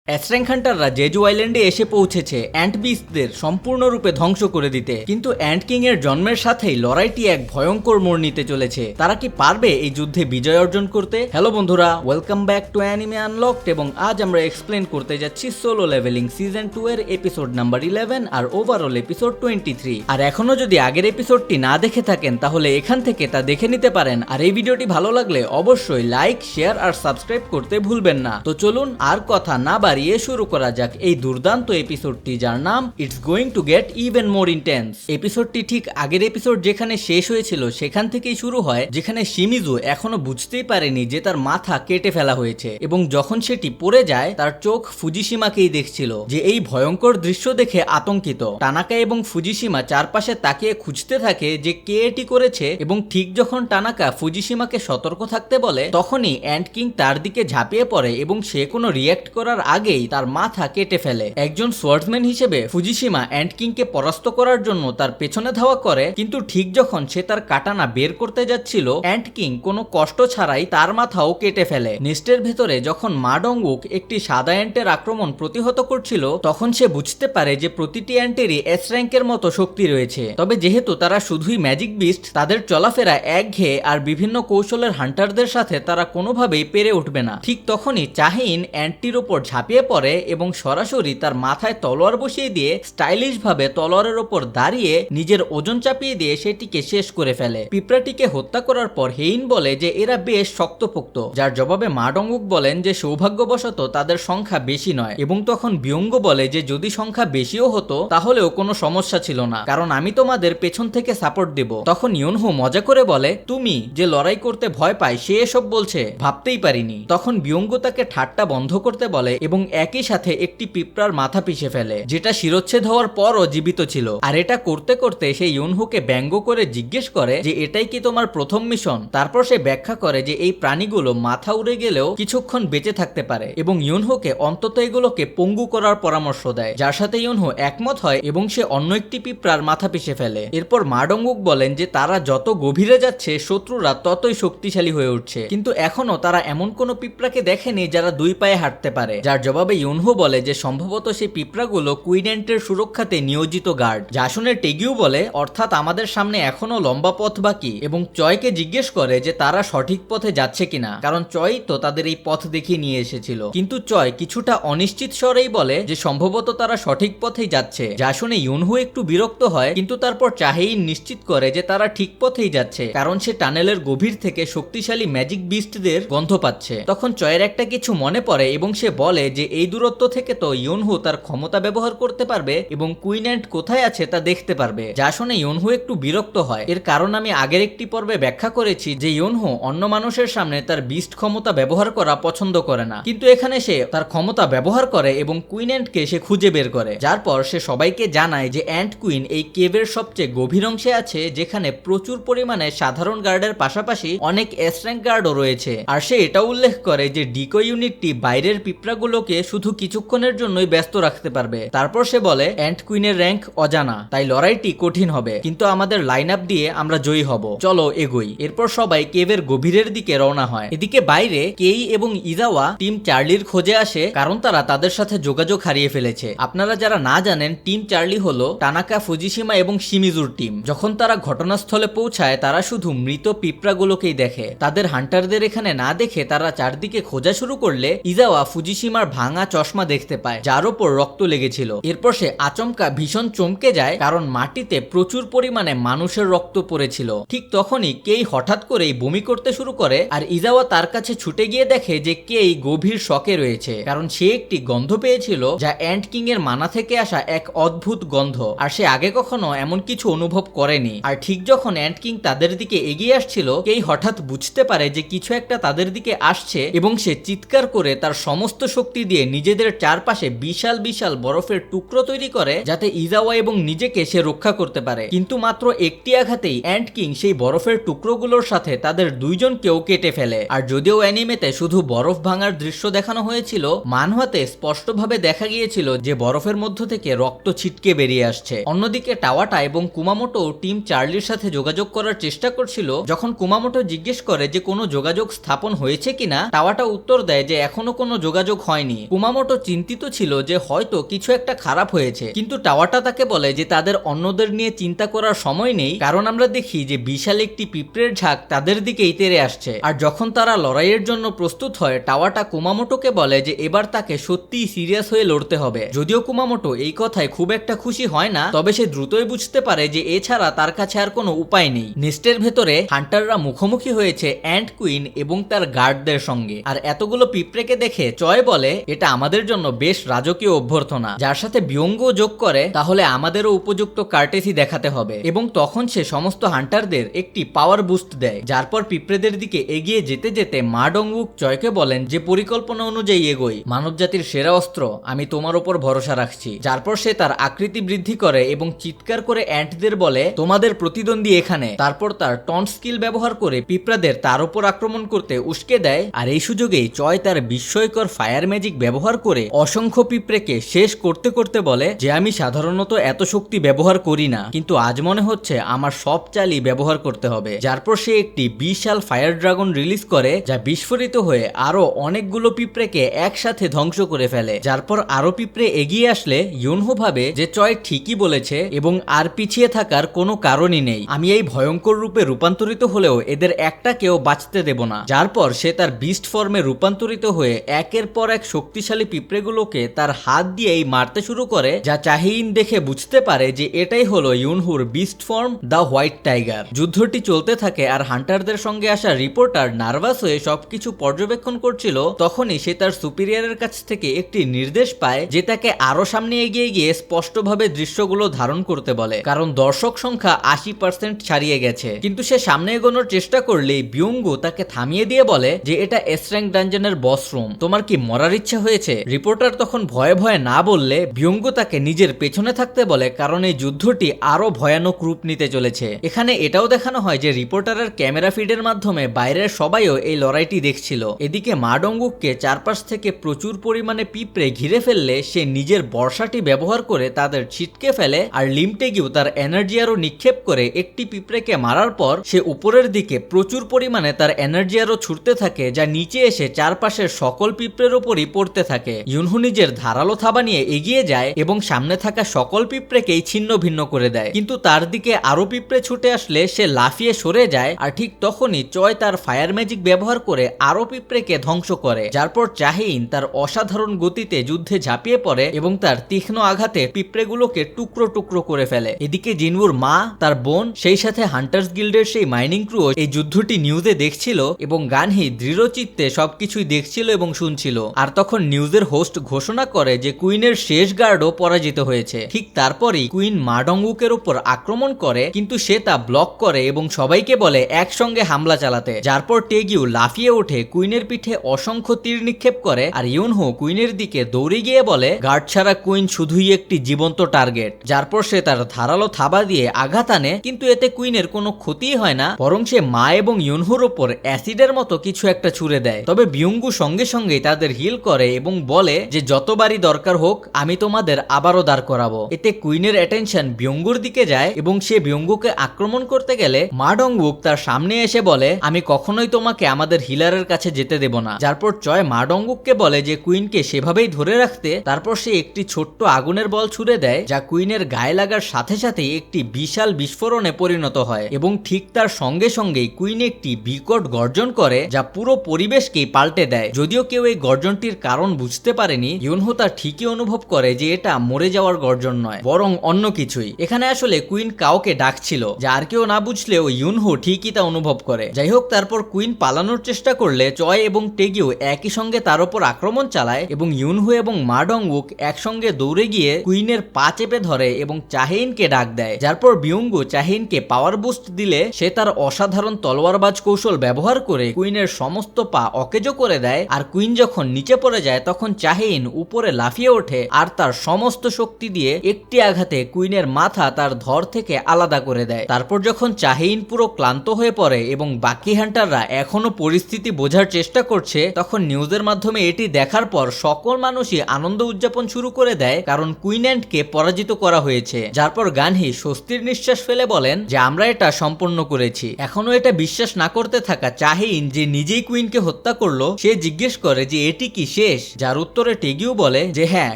অ্যাশট্যাঙ্ক হান্টাররা Jeju আইল্যান্ডে এসে পৌঁছেছে অ্যান্ট বিস্টদের সম্পূর্ণরূপে ধ্বংস করে দিতে, কিন্তু অ্যান্ট কিং এর জন্মের সাথেই লড়াইটি এক ভয়ঙ্কর মোড় নিতে চলেছে। তারা কি পারবে এই যুদ্ধে বিজয় অর্জন করতে? হ্যালো বন্ধুরা, welcome back to anime unlocked এবং আজ আমরা এক্সপ্লেন করতে যাচ্ছি সোলো লেভেলিং সিজন 2 এর এপিসোড নাম্বার 11 আর ওভারঅল এপিসোড 23। আর এখনো যদি আগের এপিসোডটি না দেখে থাকেন তাহলে এখান থেকে তা দেখে নিতে পারেন। আর এই ভিডিওটি ভালো লাগলে অবশ্যই লাইক, শেয়ার আর সাবস্ক্রাইব করতে ভুলবেন না। তো চলুন আর কথা না বাড়িয়ে শুরু করা যাক এই দুর্দান্ত এপিসোডটি, যার নাম it's going to get even more intense. এপিসোডটি ঠিক আগের এপিসোড যেখানে শেষ হয়েছিল সেখান থেকেই শুরু হয়, যেখানে শিমিজু এখনো বুঝতেই পারেনি যে তার মাথা কেটে ফেলা হয়েছে এবং যখন সেটি পড়ে যায় তার চোখ ফুজিশিমাকেই দেখছিল, যে এই ভয়ঙ্কর দৃশ্য দেখে আতঙ্কিত। টানাকা এবং ফুজিশিমা চারপাশে তাকিয়ে খুঁজতে থাকে যে কে এটি করেছে, এবং ঠিক যখন টানাকা ফুজিশিমাকে সতর্ক থাকতে বলে তখনই অ্যান্ট কিং তার দিকে ঝাঁপিয়ে পড়ে এবং সে কোনো রিয়্যাক্ট করার আগেই তার মাথা কেটে ফেলে। একজন সোয়ার্ডসম্যান হিসেবে ফুজিশিমা অ্যান্ট কিংকে পরাস্ত করার জন্য তার পেছনে ধাওয়া করে, কিন্তু ঠিক যখন সে তার কাটানা বের করতে যাচ্ছিল অ্যান্ট কিং কোনো কষ্ট ছাড়াই তার মাথাও কেটে ফেলে। নেস্টের ভেতরে যখন মা ডংউক একটি সাদা অ্যান্টের আক্রমণ প্রতিহত করছিল তখন সে বুঝতে পারে যে প্রতিটি অ্যান্টেরই এস র্যাঙ্কের মতো শক্তি রয়েছে, তবে যেহেতু তারা শুধুই ম্যাজিক বিস্ট, তাদের চলাফেরা একঘেয়ে আর বিভিন্ন কৌশলের হান্টারদের সাথে তারা কোনোভাবেই পেরে উঠবে না। ঠিক তখনই চাহিন অ্যান্টটির ওপর ঝাঁপিয়ে পড়ে এবং সরাসরি তার মাথায় তলোয়ার বসিয়ে দিয়ে স্টাইলিশ ভাবে তলোয়ারের ওপর দাঁড়িয়ে নিজের ওজন চাপিয়ে দিয়ে সেটিকে শেষ করে ফেলে। পিঁপড়াটিকে হত্যা করার পর হেইন বলে যে এরা বেশ শক্তপোক্ত, যার জবাবে মা ডংউক বলেন যে সৌভাগ্যবশত তাদের সংখ্যা বেশি নয়, এবং তখন বিয়ঙ্গ বলে যে যদি সংখ্যা বেশিও হতো তাহলেও কোনো সমস্যা ছিল না, কারণ আমি তোমাদের পেছন থেকে সাপোর্ট দেব। তখন ইউনহো মজা করে বলে, তুমি যে লড়াই করতে ভয় পায় সে এসব বলছে, ভাবতেই পারিনি। তখন বিয়ঙ্গ তাকে ঠাট্টা বন্ধ করতে বলে এবং একই সাথে একটি পিঁপড়ার মাথা পিষে ফেলে, যেটা শিরোচ্ছেদ হওয়ার পরও জীবিত ছিল। আর এটা করতে করতে সে ইউনহোকে ব্যঙ্গ করে জিজ্ঞেস করে যে এটাই কি তোমার প্রথম মিশন? তারপর সে ব্যাখ্যা করে যে এই প্রাণীগুলো মাথা উড়ে গেলেও কিছুক্ষণ বেঁচে থাকতে পারে এবং ইউনহোকে অন্তত এগুলোকে পঙ্গু করার পরামর্শ দেয়, যার সাথে ইউনহো একমত হয় এবং সে অন্য একটি পিঁপড়ার মাথা পিষে ফেলে। এরপর মা ডংউক বলেন যে তারা যত গভীরে যাচ্ছে শত্রুরা ততই শক্তিশালী হয়ে উঠছে, কিন্তু এখনো তারা এমন কোনো পিঁপড়াকে দেখেনি যারা দুই পায়ে হাঁটতে পারে, যার জবাবে ইউনহো বলে যে সম্ভবত সেই পিঁপড়াগুলো কুইনেন্টের সুরক্ষাতে নিয়োজিত গার্ড। যা শুনে টেগিউ বলে, অর্থাৎ আমাদের সামনে এখনো লম্বা পথ বাকি, এবং চয়কে জিজ্ঞেস করে যে তারা সঠিক পথে যাচ্ছে কিনা, কারণ চয় তো তাদের এই পথ দেখিয়ে নিয়ে এসেছিল। কিন্তু চয় কিছুটা অনিশ্চিত স্বরেই বলে যে সম্ভবত তারা সঠিক পথেই যাচ্ছে। যা শুনে ইউনহো একটু বিরক্ত হয়, কিন্তু তারপর চাহেইন নিশ্চিত করে যে তারা ঠিক পথেই যাচ্ছে, কারণ সে টানেলের গভীর থেকে শক্তিশালী ম্যাজিক বিস্টদের গন্ধ পাচ্ছে। তখন চয়ের একটা কিছু মনে পড়ে এবং সে বলে যে এই দূরত্ব থেকে তো ইউনহো তার ক্ষমতা ব্যবহার করতে পারবে এবং কুইন্যান্ট কোথায় আছে তা দেখতে পারবে। যা শুনে ইউনহো একটু বিরক্ত হয়। এর কারণ আমি আগের একটি পর্বে ব্যাখ্যা করেছি যে ইউনহো অন্য মানুষের সামনে তার বিস্ট ক্ষমতা ব্যবহার করা পছন্দ করে না, কিন্তু এখানে সে তার ক্ষমতা ব্যবহার করে এবং কুইন্যান্টকে সে খুঁজে বের করে, যার পর সে সবাইকে জানায় যে অ্যান্ট কুইন এই কেভের সবচেয়ে গভীর অংশে আছে, যেখানে প্রচুর পরিমাণে সাধারণ গার্ডের পাশাপাশি অনেক এস র্যাঙ্ক গার্ডও রয়েছে। আর সে এটা উল্লেখ করে যে ডিকো ইউনিটটি বাইরের পিঁপড়াগুলোকে শুধু কিছুক্ষণের জন্যই ব্যস্ত রাখতে পারবে। তারপর সে বলে অ্যান্ট কুইনের র্যাঙ্ক অজানা, তাই লড়াইটি কঠিন হবে, কিন্তু আমাদের লাইন আপ দিয়ে আমরা জয়ী হব, চলো এগোই। এরপর সবাই কেভের গভীরের দিকে রওনা হয়। এদিকে বাইরে কেই এবং ইজাওয়া টিম চার্লির খোঁজে আসে, কারণ তারা তাদের সাথে যোগাযোগ হারিয়ে ফেলেছে। আপনারা যারা না জানেন, টিম চার্লি হলো টানাকা, ফুজিশিমা এবং শিমিজুর টিম। যখন তারা ঘটনাস্থলে পৌঁছায় তারা শুধু মৃত পিঁপড়াগুলোকেই দেখে। তাদের হান্টারদের এখানে না দেখে তারা চারদিকে খোঁজা শুরু করলে ইজাওয়া ফুজিশিমার ভাঙা চশমা দেখতে পায়, যার ওপর রক্ত লেগেছিল। এরপর সে আচমকা ভীষণ চমকে যায়, কারণ মাটিতে প্রচুর পরিমাণে মানুষের রক্ত পড়েছিল। ঠিক তখনই কেই হঠাৎ করেই বমি করতে শুরু করে, আর ইজাওয়া তার কাছে ছুটে গিয়ে দেখে যে কেই গভীর শকে রয়েছে, কারণ সে একটি গন্ধ পেয়েছিল যা অ্যান্ট কিং এর মানা থেকে আসা এক অদ্ভুত গন্ধ, আর সে আগে কখনো এমন কিছু অনুভব করেনি। আর ঠিক যখন অ্যান্ট কিং তাদের দিকে এগিয়ে আসছিল, কেই হঠাৎ বুঝতে পারে যে কিছু একটা তাদের দিকে আসছে, এবং সে চিৎকার করে তার সমস্ত শক্তি দিয়ে নিজেদের চারপাশে বিশাল বিশাল বরফের টুকরো তৈরি করে, যাতে ইজাওয়া এবং নিজেকে সে রক্ষা করতে পারে। কিন্তু মাত্র একটি আঘাতেই অ্যান্ট কিং সেই বরফের টুকরোগুলোর সাথে তাদের দুইজনকেও কেটে ফেলে। আর যদিও অ্যানিমেতে শুধু বরফ ভাঙার দৃশ্য দেখানো হয়েছিল, মানহাতে স্পষ্টভাবে দেখা গিয়েছিল যে বরফের মধ্য থেকে রক্ত ছিটকে বেরিয়ে আসছে। অন্যদিকে টাওয়াটা এবং কুমামোটো টিম চার্লির সাথে যোগাযোগ করার চেষ্টা করছিল। যখন কুমামোটো জিজ্ঞেস করে যে কোনো যোগাযোগ স্থাপন হয়েছে কিনা, টাওয়াটা উত্তর দেয় যে এখনো কোনো যোগাযোগ হয়নি, নিয়ে। কুমামোটো চিন্তিত ছিল যে হয়তো কিছু একটা খারাপ হয়েছে, কিন্তু টাওয়াটা তাকে বলে যে তাদের অন্যদের নিয়ে চিন্তা করার সময় নেই, কারণ আমরা দেখি যে বিশাল একটি পিঁপড়ের ঝাঁক তাদের দিকেই তেড়ে আসছে। আর যখন তারা লড়াইয়ের জন্য প্রস্তুত হয়, টাওয়াটা কুমামোটোকে বলে যে এবার তাকে সত্যিই সিরিয়াস হয়ে লড়তে হবে। যদিও কুমামোটো এই কথায় খুব একটা খুশি হয় না, তবে সে দ্রুতই বুঝতে পারে যে এছাড়া তার কাছে আর কোনো উপায় নেই। নেস্টের ভেতরে হান্টাররা মুখোমুখি হয়েছে অ্যান্ট কুইন এবং তার গার্ডদের সঙ্গে। আর এতগুলো পিঁপড়েকে দেখে চয় বলে এটা আমাদের জন্য বেশ রাজকীয় অভ্যর্থনা, যার সাথে বিয়ঙ্গও যোগ করে তাহলে আমাদেরও উপযুক্ত কার্টেসি দেখাতে হবে। এবং তখন সে সমস্ত হান্টারদের একটি পাওয়ার বুস্ট দেয়, যার পর পিঁপড়েদের দিকে এগিয়ে যেতে যেতে মা ডংউক চয়কে বলেন যে পরিকল্পনা অনুযায়ী এগোই, মানবজাতির সেরা অস্ত্র, আমি তোমার উপর ভরসা রাখছি। যারপর সে তার আকৃতি বৃদ্ধি করে এবং চিৎকার করে অ্যান্টদের বলে তোমাদের প্রতিদ্বন্দ্বী এখানে। তারপর তার টন্ট স্কিল ব্যবহার করে পিঁপড়াদের তার উপর আক্রমণ করতে উস্কে দেয়। আর এই সুযোগেই চয় তার বিস্ময়কর ফায়ার ম্যাজিক ব্যবহার করে অসংখ্য পিঁপড়েকে শেষ করতে করতে বলে যে আমি সাধারণত এত শক্তি ব্যবহার করি না, কিন্তু আজ মনে হচ্ছে আমার সব চালই ব্যবহার করতে হবে। যারপর সে একটি বিশাল ফায়ার ড্রাগন রিলিজ করে, যা বিস্ফোরিত হয়ে আরো অনেকগুলো পিঁপড়েকে একসাথে ধ্বংস করে ফেলে। যারপর আরো পিঁপড়ে এগিয়ে আসলে ইউনহো ভাবে যে চয় ঠিকই বলেছে এবং আর পিছিয়ে থাকার কোনো কারণই নেই। আমি এই ভয়ঙ্কর রূপে রূপান্তরিত হলেও এদের একটাকেও বাঁচতে দেব না। যারপর সে তার বিস্ট ফর্মে রূপান্তরিত হয়ে একের পর এক শক্তিশালী পিঁপড়েগুলোকে তার হাত দিয়েই মারতে শুরু করে, যা চাহিইন দেখে বুঝতে পারে যে এটাই হলো ইউনহুর beast form the white tiger. যুদ্ধটি চলতে থাকে আর হান্টারদের সঙ্গে আসা রিপোর্টার নার্ভাস হয়ে সবকিছু পর্যবেক্ষণ করছিল। তখনই সে তার সুপিরিয়রের কাছ থেকে একটি নির্দেশ পায় যে তাকে আরো সামনে এগিয়ে গিয়ে স্পষ্টভাবে দৃশ্যগুলো ধারণ করতে বলে, কারণ দর্শক সংখ্যা 80% ছাড়িয়ে গেছে। কিন্তু সে সামনে এগোনোর চেষ্টা করলেই বিয়ঙ্গু তাকে থামিয়ে দিয়ে বলে যে এটা এস র্যাঙ্ক ডানজনের বস রুম, তোমার কি মরার ইচ্ছা হয়েছে? রিপোর্টার তখন ভয়ে ভয়ে না বললে বিয়ঙ্গু তাকে নিজের পেছনে থাকতে বলে, কারণ এই যুদ্ধটি আরো ভয়ানক রূপ নিতে চলেছে। এখানে এটাও দেখানো হয় যে রিপোর্টারের ক্যামেরা ফিডের মাধ্যমে বাইরের সবাইও এই লড়াইটি দেখছিল। এদিকে মা ডংগুককে চারপাশ থেকে প্রচুর পরিমাণে পিঁপড়ে ঘিরে ফেললে সে নিজের বর্ষাটি ব্যবহার করে তাদের ছিটকে ফেলে। আর লিমটেগিউ তার এনার্জি আরো নিক্ষেপ করে একটি পিঁপড়েকে মারার পর সে উপরের দিকে প্রচুর পরিমাণে তার এনার্জি আরো ছুটতে থাকে, যা নিচে এসে চারপাশের সকল পিঁপড়ের উপরই পড়তে থাকে। ইউনহু নিজের ধারালো থাবা নিয়ে এগিয়ে যায় এবং সামনে থাকা সকল পিঁপড়েকেই ছিন্ন ভিন্ন করে দেয়, কিন্তু তার দিকে আরো পিঁপড়ে ছুটে আসলে সে লাফিয়ে সরে যায়। আর ঠিক তখনই চয় তার ফায়ার ম্যাজিক ব্যবহার করে আরো পিঁপড়েকে ধ্বংস করে, যারপর চাহিইন তার অসাধারণ গতিতে যুদ্ধে ঝাঁপিয়ে পড়ে এবং তার তীক্ষ্ণ আঘাতে পিঁপড়েগুলোকে টুকরো টুকরো করে ফেলে। এদিকে জিনউর মা, তার বোন, সেই সাথে হান্টার্স গিল্ডের সেই মাইনিং ক্রু এই যুদ্ধটি নিউজে দেখছিল এবং গানহি দৃঢ় চিত্তে সবকিছুই দেখছিল এবং শুনছিল। আর তখন নিউজের হোস্ট ঘোষণা করে যে কুইনের শেষ গার্ডও পরাজিত হয়েছে। ঠিক তারপরই কুইন মা ডংউকের উপর আক্রমণ করে, কিন্তু সে তা ব্লক করে এবং সবাইকে বলে একসঙ্গে হামলা চালাতে। যারপর টেগিউ লাফিয়ে ওঠে কুইনের পিঠে অসংখ্য তীর নিক্ষেপ করে, আর ইউনহো কুইনের দিকে দৌড়ে গিয়ে বলে গার্ড ছাড়া কুইন শুধুই একটি জীবন্ত টার্গেট। যারপর সে তার ধারালো থাবা দিয়ে আঘাত আনে, কিন্তু এতে কুইনের কোনো ক্ষতি হয় না, বরং সে মা এবং ইউনহুর উপর অ্যাসিডের মতো কিছু একটা ছুড়ে দেয়। তবে বিয়ঙ্গু সঙ্গে সঙ্গেই তাদের হিল করে এবং বলে যে যতবারই দরকার হোক আমি তোমাদের আবারও দাঁড় করাবো। এতে কুইনের অ্যাটেনশন বিয়ঙ্গুর দিকে যায় এবং সে বিয়ঙ্গুকে আক্রমণ করতে গেলে মা ডংউক তার সামনে এসে বলে আমি কখনোই তোমাকে আমাদের হিলারের কাছে যেতে দেব না। যারপর চয় মা ডংউককে বলে যে কুইনকে সেভাবেই ধরে রাখতে। তারপর সে একটি ছোট্ট আগুনের বল ছুড়ে দেয়, যা কুইনের গায়ে লাগার সাথে সাথেই একটি বিশাল বিস্ফোরণে পরিণত হয় এবং ঠিক তার সঙ্গে সঙ্গেই কুইন একটি বিকট গর্জন করে, যা পুরো পরিবেশকেই পাল্টে দেয়। যদিও কেউ এই গর্জনটির কারণ বুঝতে পারেনি, ইউনহো তা ঠিকই অনুভব করে যে এটা মরে যাওয়ার গর্জন নয়, বরং অন্য কিছুই। এখানে আসলে কুইন কাউকে ডাকছিল, যা আর কেউ না বুঝলেও ইউনহো ঠিকই তা অনুভব করে। যাই হোক, তারপর কুইন পালানোর চেষ্টা করলে চয় এবং টেগিউ একই সঙ্গে তার উপর আক্রমণ চালায় এবং ইউনহো এবং মা ডংউক একসঙ্গে দৌড়ে গিয়ে কুইনের পা চেপে ধরে এবং চাহিইনকে ডাক দেয়। যারপর বিয়ঙ্গু চাহিইনকে পাওয়ার বুস্ট দিলে সে তার অসাধারণ তলোয়ারবাজ কৌশল ব্যবহার করে কুইনের সমস্ত পা অকেজো করে দেয়। আর কুইন যখন নিচে পড়ে যায় তখন চাহিইন উপরে লাফিয়ে ওঠে আর তার সমস্ত শক্তি দিয়ে একটি আঘাতে কুইনের মাথা তার ধর থেকে আলাদা করে দেয়। তারপর যখন চাহিইন পুরো ক্লান্ত হয়ে পড়ে এবং বাকি হান্টাররা এখনো পরিস্থিতি বোঝার চেষ্টা করছে, তখন নিউজের মাধ্যমে এটি দেখার পর সকল মানুষই আনন্দ উদযাপন শুরু করে দেয়, কারণ কুইন অ্যান্টকে পরাজিত করা হয়েছে। যারপর গানহি স্বস্তির নিঃশ্বাস ফেলে বলেন যে আমরা এটা সম্পন্ন করেছি। এখনো এটা বিশ্বাস না করতে থাকা চাহিইন যে নিজেই কুইনকে হত্যা করলো, সে জিজ্ঞেস করে যে এটি কি সে, শেষ? যার উত্তরে টেগিউ বলে যে হ্যাঁ,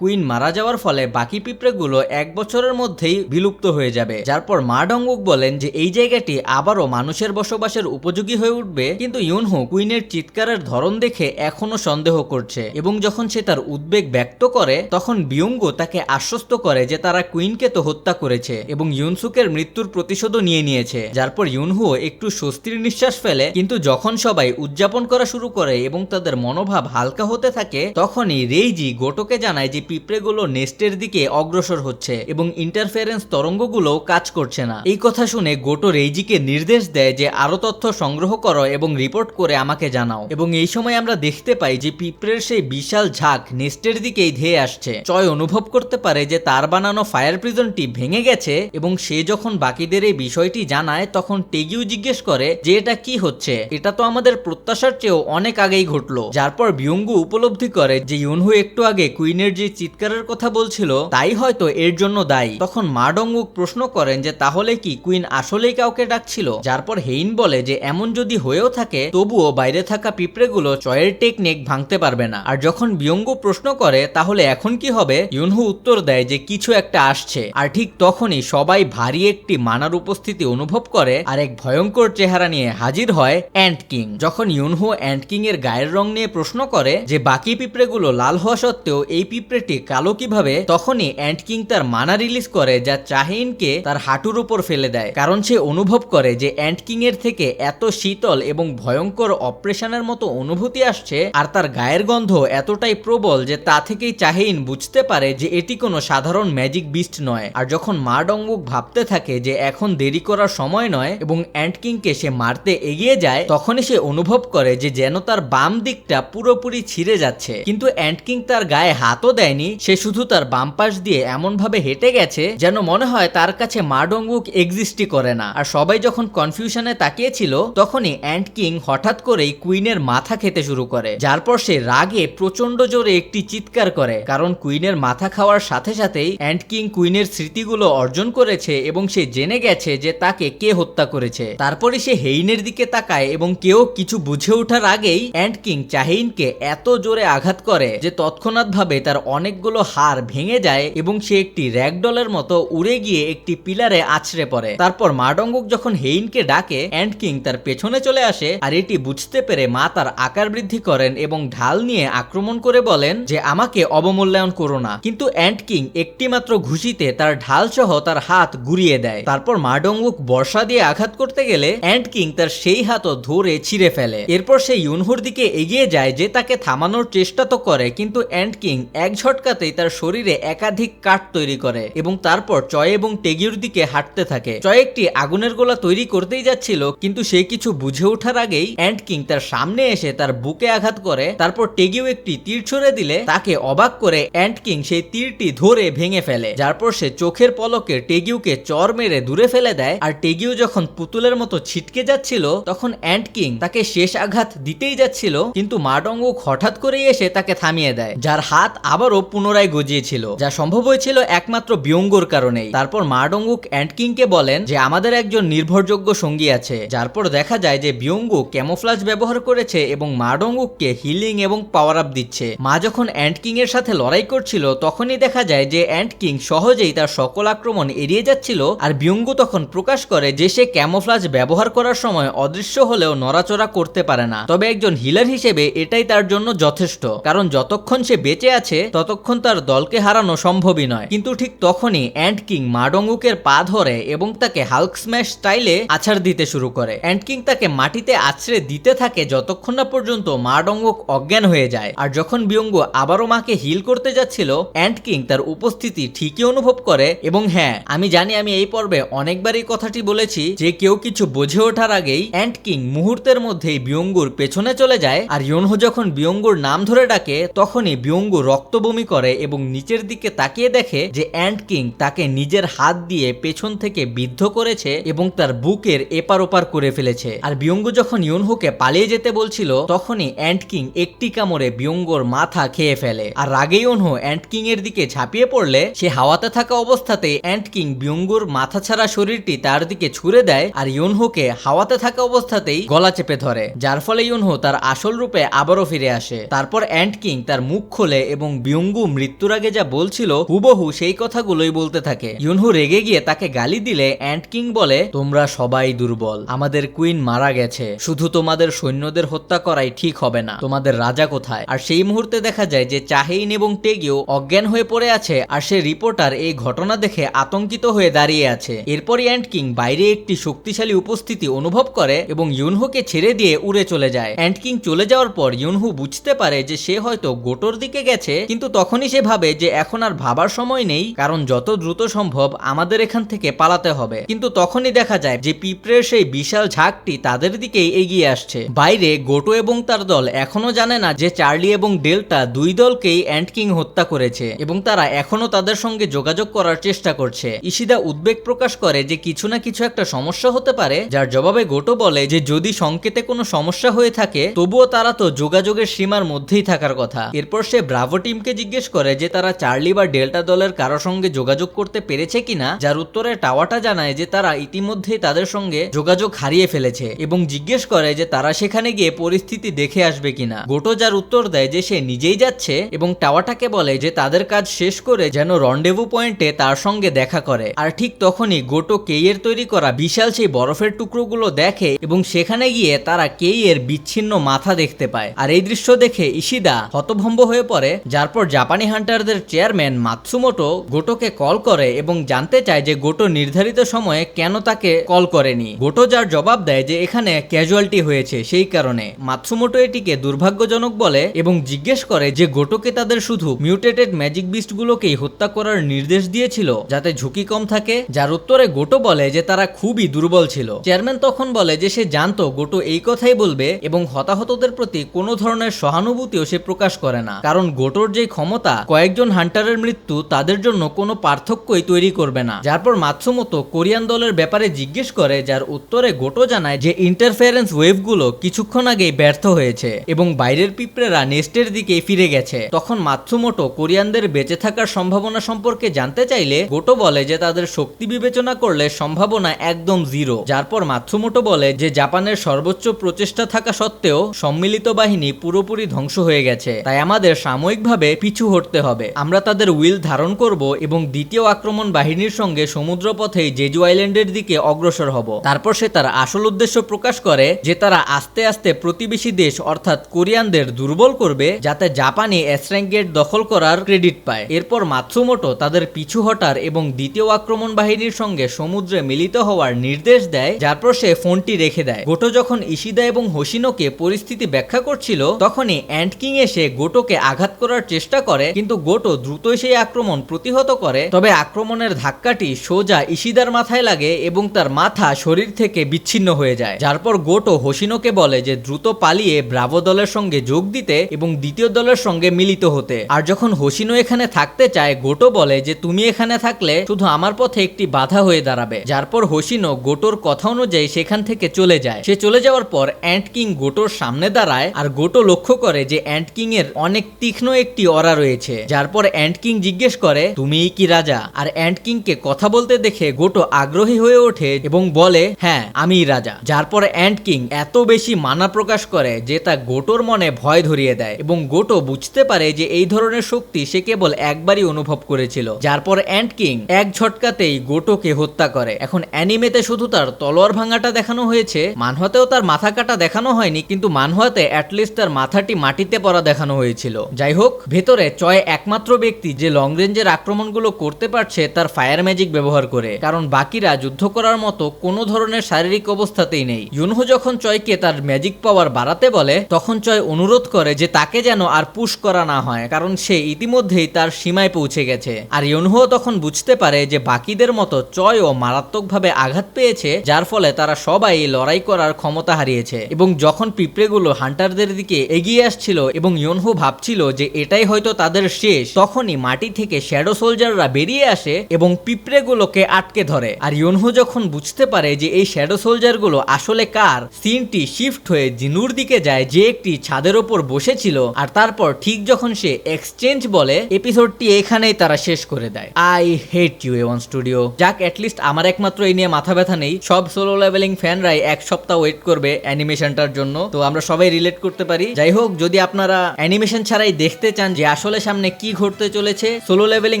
কুইন মারা যাওয়ার ফলে বাকি পিঁপড়েগুলো 1 বছরের মধ্যেই বিলুপ্ত হয়ে যাবে। যারপর মা ডংগুক বলেন যে এই জায়গাটি আবারও মানুষের বসবাসের উপযোগী হয়ে উঠবে, কিন্তু ইউনহো কুইনের চিৎকারের ধরন দেখে এখনো সন্দেহ করছে এবং যখন সে তার উদ্বেগ ব্যক্ত করে তখন বিয়ঙ্গো তাকে আশ্বস্ত করে যে তারা কুইনকে তো হত্যা করেছে এবং ইউনসুকের মৃত্যুর প্রতিশোধও নিয়েছে। যারপর ইউনহো একটু স্বস্তির নিঃশ্বাস ফেলে, কিন্তু যখন সবাই উদযাপন করা শুরু করে এবং তাদের মনোভাব হালকা হতে থাকে তখনই রেইজি গোটোকে জানায় যে পিঁপড়েগুলো নেস্টের দিকে অগ্রসর হচ্ছে এবং ইন্টারফারেন্স তরঙ্গগুলো কাজ করছে না। এই কথা শুনে গোটো রেইজিকে নির্দেশ দেয় যে আরো তথ্য সংগ্রহ করো এবং রিপোর্ট করে আমাকে জানাও। এবং এই সময় আমরা দেখতে পাই যে পিঁপড়ের সেই বিশাল ঝাঁক নেস্টের দিকেই ধেয়ে আসছে। চয় অনুভব করতে পারে যে তার বানানো ফায়ার প্রিজনটি ভেঙে গেছে এবং সে যখন বাকিদের এই বিষয়টি জানায় তখন টেগিউ জিজ্ঞেস করে যে এটা কি হচ্ছে, এটা তো আমাদের প্রত্যাশার চেয়েও অনেক আগেই ঘটলো। যারপর বিয়ঙ্গু উপলব্ধি করে যে ইউনহো একটু আগে কুইনের যে চিৎকারের কথা বলছিল তাই হয়তো এর জন্য দায়ী। তখন মা ডংগুক প্রশ্ন করেন যে তাহলে কি কুইন আসলেই কাউকে ডাকছিল? যারপর হেইন বলে যে এমন যদি হয়েও থাকে তবুও বাইরে থাকা পিঁপড়েগুলো চয়ের টেকনিক ভাঙতে পারবে না। আর যখন বিয়ঙ্গু প্রশ্ন করে তাহলে এখন কি হবে, ইউনহো উত্তর দেয় যে কিছু একটা আসছে। আর ঠিক তখনই সবাই ভারী একটি মানার উপস্থিতি অনুভব করে আর এক ভয়ঙ্কর চেহারা নিয়ে হাজির হয় অ্যান্ট কিং। যখন ইউনহো অ্যান্ট কিং এর গায়ের রং নিয়ে প্রশ্ন করে যে বাকি পিঁপড়েগুলো লাল হওয়া সত্ত্বেও এই পিঁপড়েটি কালো কিভাবে, তখনই অ্যান্ট কিং তার মানা রিলিজ করে যা চাহিনকে তার হাঁটুর উপর ফেলে দেয়, কারণ সে অনুভব করে যে অ্যান্ট কিং এর থেকে এত শীতল এবং ভয়ঙ্কর অপারেশনের মতো অনুভূতি আসছে আর তার গায়ের গন্ধ এতটাই প্রবল যে তা থেকেই চাহিন বুঝতে পারে যে এটি কোনো সাধারণ ম্যাজিক বিস্ট নয়। আর যখন মা ডংগুক ভাবতে থাকে যে এখন দেরি করার সময় নয় এবং অ্যান্ট কিংকে সে মারতে এগিয়ে যায় তখনই সে অনুভব করে যে যেন তার বাম দিকটা পুরোপুরি ছিঁড়ে যাচ্ছে, কিন্তু অ্যান্ট কিং তার গায়ে হাতও দেয়নি, সে শুধু তার বাম পাশ দিয়ে এমন ভাবে হেঁটে গেছে যেন মনে হয় তার কাছে মা ডংগুক এক্সিস্টই করে না। আর সবাই যখন কনফিউশনে তাকিয়েছিল তখনই অ্যান্ট কিং হঠাৎ করেই কুইনের মাথা খেতে শুরু করে, যার পর সে রাগে প্রচন্ড জোরে একটি চিৎকার করে, কারণ কুইনের মাথা খাওয়ার সাথে সাথেই অ্যান্ট কিং কুইনের স্মৃতিগুলো অর্জন করেছে এবং সে জেনে গেছে যে তাকে কে হত্যা করেছে। তারপরে সে হেইনের দিকে তাকায় এবং কেউ কিছু বুঝে ওঠার আগেই অ্যান্ট কিং চাহিনকে এত জোরে আঘাত করে যে তৎক্ষণাৎ ভাবে তার অনেকগুলো হাড় ভেঙে যায় এবং সে একটি র্যাগডলের মতো উড়ে গিয়ে একটি পিলারে আছড়ে পড়ে। তারপর মা ডংগুক যখন হেইনকে ডাকে অ্যান্ট কিং তার পেছনে চলে আসে আর এটি বুঝতে পেরে মা তার আকার বৃদ্ধি করেন এবং ঢাল নিয়ে আক্রমণ করে বলেন যে আমাকে অবমূল্যায়ন করো না, কিন্তু অ্যান্ট কিং একটি মাত্র ঘুষিতে তার ঢাল সহ তার হাত ঘুরিয়ে দেয়। তারপর মা ডংগুক বর্ষা দিয়ে আঘাত করতে গেলে অ্যান্ট কিং তার সেই হাতও ধরে ছিঁড়ে ফেলে। এরপর সে ইউনহোর দিকে এগিয়ে যায় যে তাকে থামানোর চেষ্টা তো করে, কিন্তু অ্যান্ট কিং এক ঝটকাতেই তার শরীরে একাধিক কাট তৈরি করে এবং তারপর চয় এবং টেগিউর দিকে হাঁটতে থাকে। চয় একটি আগুনের গোলা তৈরি করতেই যাচ্ছিল, কিন্তু সে কিছু বুঝে ওঠার আগেই অ্যান্ট কিং তার সামনে এসে তার বুকে আঘাত করে। তারপর টেগিউ একটি তীর ছুঁড়ে দিলে তাকে অবাক করে অ্যান্ট কিং সেই তীরটি ধরে ভেঙে ফেলে, যারপর সে চোখের পলকে টেগিউকে চর মেরে দূরে ফেলে দেয়। আর টেগিউ যখন পুতুলের মতো ছিটকে যাচ্ছিল তখন অ্যান্ট কিং তাকে শেষ আঘাত দিতেই যাচ্ছিল, কিন্তু মা ডংগুক হঠাৎ করেই এসে তাকে থামিয়ে দেয়, যার হাত আবারও পুনরায় গজিয়েছিল, যা সম্ভব হয়েছিল একমাত্র বিয়ঙ্গোর কারণেই। তারপর মা ডংগুক অ্যান্ট কিংকে বলেন যে আমাদের একজন নির্ভরযোগ্য সঙ্গী আছে। যারপর দেখা যায় যে বিয়ঙ্গো ক্যামোফ্লাজ ব্যবহার করেছে এবং মা ডংগুককে হিলিং এবং পাওয়ার আপ দিচ্ছে। মা যখন অ্যান্ট কিং এর সাথে লড়াই করছিল তখনই দেখা যায় যে অ্যান্ট কিং সহজেই তার সকল আক্রমণ এড়িয়ে যাচ্ছিল, আর বিয়ঙ্গো তখন প্রকাশ করে যে সে ক্যামোফ্লাজ ব্যবহার করার সময় অদৃশ্য হলেও নড়াচড়া করতে পারে না, তবে একজন হিলার হিসেবে এটাই তার জন্য যথেষ্ট, কারণ যতক্ষণ সে বেঁচে আছে ততক্ষণ তার দলকে হারানো সম্ভবই নয়। কিন্তু ঠিক তখনই অ্যান্ট কিং মা ডংগুকের পা ধরে এবং তাকে হাল্ক স্ম্যাশ স্টাইলে আছাড় দিতে শুরু করে। অ্যান্ট কিং তাকে মাটিতে আছড়ে দিতে থাকে যতক্ষণ না পর্যন্ত মা ডংগুক অজ্ঞান হয়ে যায়। আর যখন বিয়ঙ্গো আবারও মাকে হিল করতে যাচ্ছিল অ্যান্ট কিং তার উপস্থিতি ঠিকই অনুভব করে। এবং হ্যাঁ, আমি জানি আমি এই পর্বে অনেকবার এই কথাটি বলেছি যে কেউ কিছু বুঝে ওঠার আগেই অ্যান্ট কিং মুহূর্তের মধ্যেই বিয়ঙ্গুর পেছনে চলে যায়। আর ইউনহো যখন বিয়ঙ্গুর নাম ধরে ডাকে তখনই বিয়ঙ্গু রক্তবমি করে এবং নিচের দিকে তাকিয়ে দেখে যে অ্যান্ট কিং তাকে নিজের হাত দিয়ে পেছন থেকে বিদ্ধ করেছে এবং তার বুকের এপার ওপার করে ফেলেছে। আর বিয়ঙ্গু যখন ইউনহোকে পালিয়ে যেতে বলছিল তখনই অ্যান্ট কিং একটি কামড়ে বিয়ঙ্গোর মাথা খেয়ে ফেলে। আর রাগে ইউনহো অ্যান্ট কিং এর দিকে ঝাঁপিয়ে পড়লে সে হাওয়াতে থাকা অবস্থাতে অ্যান্ট কিং বিয়ঙ্গুর মাথা ছাড়া শরীরটি তার দিকে ছুঁড়ে দেয় আর ইউনহোকে হাওয়াতে থাকা অবস্থাতেই গলা চেপে ধরে, যার ফলে ইউনহো তার আসল রূপে আবারও ফিরে আসে। তার তারপর অ্যান্ট কিং তার মুখ খোলে এবং বিয়ঙ্গু মৃত্যুর আগে যা বলছিল হুবহু সেই কথাগুলোই বলতে থাকে। ইউনহু রেগে গিয়ে তাকে গালি দিলে অ্যান্ট কিং বলে, তোমরা সবাই দুর্বল, আমাদের কুইন মারা গেছে, শুধু তোমাদের সৈন্যদের হত্যা করাই ঠিক হবে না, তোমাদের রাজা কোথায়? আর সেই মুহূর্তে দেখা যায় যে চাহেইন এবং টেগিও অজ্ঞান হয়ে পড়ে আছে, আর সে রিপোর্টার এই ঘটনা দেখে আতঙ্কিত হয়ে দাঁড়িয়ে আছে। এরপরই অ্যান্ট কিং বাইরে একটি শক্তিশালী উপস্থিতি অনুভব করে এবং ইউনহুকে ছেড়ে দিয়ে উড়ে চলে যায়। অ্যান্ট কিং চলে যাওয়ার পর ইউনহু বুঝতে পারে যে সে হয়তো গোটোর দিকে গেছে, কিন্তু তখনই সে ভাবে যে এখন আর ভাবার সময় নেই, কারণ যত দ্রুত সম্ভব আমাদের এখান থেকে পালাতে হবে। কিন্তু তখনই দেখা যায় যে পিঁপড়ের সেই বিশাল ঝাঁকটি তাদের দিকেই এগিয়ে আসছে। বাইরে গোটো এবং তার দল এখনো জানে না যে চার্লি এবং ডেল্টা দুই দলকেই অ্যান্ট কিং হত্যা করেছে এবং তারা এখনো তাদের সঙ্গে যোগাযোগ করার চেষ্টা করছে। ইশিদা উদ্বেগ প্রকাশ করে যে কিছু না কিছু একটা সমস্যা হতে পারে, যার জবাবে গোটো বলে যে যদি সংকেতে কোনো সমস্যা হয়ে থাকে তবুও তারা তো যোগাযোগের সীমার মধ্যেই থাকার কথা। এরপর সে ব্রাভো টিমকে জিজ্ঞেস করে যে তারা চার্লি বা ডেল্টা দলের কারো সঙ্গে যোগাযোগ করতে পেরেছে কিনা, যার উত্তরে টাওয়াটা জানায় যে তারা ইতিমধ্যেই তাদের সঙ্গে যোগাযোগ হারিয়ে ফেলেছে এবং জিজ্ঞেস করে যে তারা সেখানে গিয়ে পরিস্থিতি দেখে আসবে কিনা। গোটো যার উত্তর দেয় যে সে নিজেই যাচ্ছে এবং টাওয়াটাকে বলে যে তাদের কাজ শেষ করে যেন রন্ডেভু পয়েন্টে তার সঙ্গে দেখা করে। আর ঠিক তখনই গোটো কেইয়ের তৈরি করা বিশাল সেই বরফের টুকরোগুলো দেখে এবং সেখানে গিয়ে তারা কেইয়ের বিচ্ছিন্ন মাথা দেখতে পায়। আর এই দৃশ্য দেখে ইশিদা হতভম্ব হয়ে পড়ে, যার পর জাপানি হান্টারদের চেয়ারম্যান মাতসুমোটো গোটোকে কল করে এবং জানতে চায় যে গোটো নির্ধারিত সময়ে কেন তাকে কল করেনি। গোটো যার জবাব দেয় যে এখানে ক্যাজুয়ালিটি হয়েছে সেই কারণে। মাতসুমোটো এটিকে দুর্ভাগ্যজনক বলে এবং জিজ্ঞেস করে যে গোটোকে তাদের শুধু মিউটেটেড ম্যাজিক বিস্টগুলোকেই হত্যা করার নির্দেশ দিয়েছিল যাতে ঝুঁকি কম থাকে, যার উত্তরে গোটো বলে যে তারা খুবই দুর্বল ছিল। চেয়ারম্যান তখন বলে যে সে জানতো গোটো এই কথাই বলবে এবং হতাহতদের প্রতি কোনো ধরনের সহানুভূতিও সে প্রকাশ করে না, কারণ গোটোর যে ক্ষমতা কয়েকজন হান্টারের মৃত্যু তাদের জন্য কোনো পার্থক্যই তৈরি করবে না। যারপর মাতসুমোতো কোরিয়ান দলের ব্যাপারে জিজ্ঞেস করে, যার উত্তরে গোটো জানায় যে ইন্টারফেরেন্স ওয়েভগুলো কিছুক্ষণ আগেই ব্যর্থ হয়েছে এবং বাইরের পিঁপড়েরা নেস্টের দিকে ফিরে গেছে। তখন মাতসুমোটো কোরিয়ানদের বেঁচে থাকার সম্ভাবনা সম্পর্কে জানতে চাইলে গোটো বলে যে তাদের শক্তি বিবেচনা করলে সম্ভাবনা একদম জিরো। যারপর মাতসুমোটো বলে যে জাপানের সর্বোচ্চ প্রচেষ্টা থাকা সত্ত্বেও সম্মিলিত বাহিনী পুরোপুরি ধ্বংস হয়ে গেছে, তাই আমাদের সাময়িকভাবে পিছু হটতে হবে। আমরা তাদের উইল ধারণ করব এবং দ্বিতীয় আক্রমণ বাহিনীর সঙ্গে সমুদ্র পথেই জেজু আইল্যান্ডের দিকে অগ্রসর হব। তারপর সে তার আসল উদ্দেশ্য প্রকাশ করে যে তারা আস্তে আস্তে প্রতিবেশী দেশ অর্থাৎ কোরিয়ানদের দুর্বল করবে যাতে জাপানি এসরেঙ্ক গেট দখল করার ক্রেডিট পায়। এরপর মাতসুমোটো তাদের পিছু হটার এবং দ্বিতীয় আক্রমণ বাহিনীর সঙ্গে সমুদ্রে মিলিত হওয়ার নির্দেশ দেয়, যারপর সে ফোনটি রেখে দেয়। গোটো যখন ইশিদা এবং হোশিনোকে পরিস্থিতি ব্যাখ্যা করছিল তখনই অ্যান্ট কিং এসে গোটোকে আঘাত করার চেষ্টা করে, কিন্তু গোটো দ্রুতই সেই আক্রমণ প্রতিহত করে। তবে আক্রমণের ধাক্কাটি সোজা ইশিদার মাথায় লাগে এবং তার মাথা শরীর থেকে বিচ্ছিন্ন হয়ে যায়। যারপর গোটো হোশিনোকে বলে যে দ্রুত পালিয়ে ব্রাভো দলের সঙ্গে যোগ দিতে এবং দ্বিতীয় দলের সঙ্গে মিলিত হতে। আর যখন হোশিনো এখানে থাকতে চায় গোটো বলে যে তুমি এখানে থাকলে শুধু আমার পথে একটি বাধা হয়ে দাঁড়াবে। যারপর হোশিনো গোটোর কথা অনুযায়ী সেখান থেকে চলে যায়। সে চলে যাওয়ার পর অ্যান্ট কিং গোটোর সামনে দাঁড়ায় আর গোটো লক্ষ্য করে যে অ্যান্ট কিং এর অনেক তীক্ষ্ণ একটি অরা রয়েছে। যারপর অ্যান্ট কিং জিজ্ঞেস করে তুমিই কি রাজা? আর অ্যান্ট কিং কে কথা বলতে দেখে গোটো আগ্রহী হয়ে ওঠে এবং বলে হ্যাঁ আমিই রাজা। যারপর অ্যান্ট কিং এত বেশি মানা প্রকাশ করে যে তা গোটোর মনে ভয় ধরিয়ে দেয় এবং গোটো বুঝতে পারে যে এই ধরনের শক্তি সে কেবল একবারই অনুভব করেছিল। যারপর অ্যান্ট কিং এক ঝটকাতেই গোটোকে হত্যা করে। এখন অ্যানিমেতে শুধু তার তলোয়ার ভাঙাটা দেখানো হয়েছে, মানহাতেও তার মাথা কাটা দেখানো হয়নি, কিন্তু মানহাতে অ্যাটলিস্ট তার মাথাটি মাটিতে পড়া দেখানো হয়েছিল। যাই হোক, ভেতরে চয় একমাত্র ব্যক্তি যে লং রেঞ্জের আক্রমণগুলো করতে পারছে তার ফায়ার ম্যাজিক ব্যবহার করে, কারণ বাকিরা যুদ্ধ করার মতো কোনো ধরনের শারীরিক অবস্থাতেই নেই। ইউনহো যখন চয়কে তার ম্যাজিক পাওয়ার বাড়াতে বলে তখন চয় অনুরোধ করে যে তাকে যেন আর পুশ করা না হয়, কারণ সে ইতিমধ্যেই তার সীমায় পৌঁছে গেছে। আর ইউনহো তখন বুঝতে পারে যে বাকিদের মতো চয়ও মারাত্মকভাবে আঘাত পেয়েছে, যার ফলে তারা সবাই লড়াই করার ক্ষমতা হারিয়েছে। এবং যখন পিঁপড়েগুলো হান্টারদের দিকে এগিয়ে আসছিল এবং ইউনহো ভাবছিল যে এটাই হয়তো তাদের শেষ, তখনই মাটি থেকে শ্যাডো সোলজাররা বেরিয়ে আসে এবং পিঁপড়েগুলোকে আটকে ধরে। আর ইউনহো যখন বুঝতে পারে যে এই শ্যাডো সোলজারগুলো আসলে কার, সিনটি শিফট হয়ে জিনুর দিকে যায় যে একটি ছাদের ওপর বসেছিল। আর তারপর ঠিক যখন সে এক্সচেঞ্জ বলে এপিসোডটি এখানেই তারা শেষ করে দেয়। I hate you A1 studio. যাক, অ্যাটলিস্ট আমার একমাত্র এই নিয়ে মাথা ব্যথা নেই। সব সোলো লেভেলিং ফ্যানরাই এক সপ্তাহ ওয়েট করবে অ্যানিমেশনটার জন্য, তো আমরা সবাই রিলেট করতে পারি। যাই হোক, যদি যদি আপনারা অ্যানিমেশন ছাড়াই দেখতে চান যে আসলে সামনে কি ঘটতে চলেছে, সোলো লেভেলিং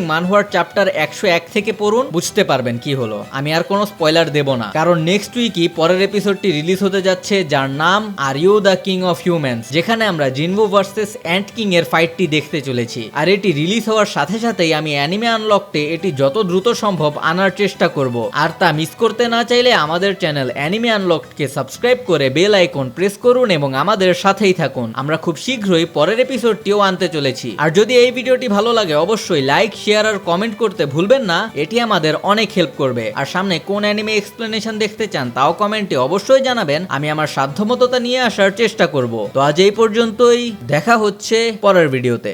মানহোয়ার চ্যাপ্টার 101 থেকে পড়ুন, বুঝতে পারবেন কি হলো। আমি আর কোনো স্পয়লার দেব না, কারণ নেক্সট উইকই পরের এপিসোডটি রিলিজ হতে যাচ্ছে, যার নাম are you the king of humans, যেখানে আমরা জিনভো ভার্সেস অ্যান্ট কিং এর ফাইটটি দেখতে চলেছি। আর এটি রিলিজ হওয়ার সাথে সাথেই আমি অ্যানিমে আনলকডে এটি যত দ্রুত সম্ভব আনার চেষ্টা করব। আর তা মিস করতে না চাইলে আমাদের চ্যানেল অ্যানিমে আনলকডকে সাবস্ক্রাইব করে বেল আইকন প্রেস করুন এবং আমাদের সাথেই থাকুন। আমরা খুব শীঘ্রই পরের এপিসোডটিও আনতে চলেছি। আর যদি এই ভিডিওটি ভালো লাগে অবশ্যই লাইক, শেয়ার আর কমেন্ট করতে ভুলবেন না, এটি আমাদের অনেক হেল্প করবে। আর সামনে কোন অ্যানিমে এক্সপ্লেনেশন দেখতে চান তাও কমেন্টে অবশ্যই জানাবেন, আমি আমার সাধ্যমতো তা নিয়ে আসার চেষ্টা করব। তো আজ এই পর্যন্তই, দেখা হচ্ছে পরের ভিডিওতে।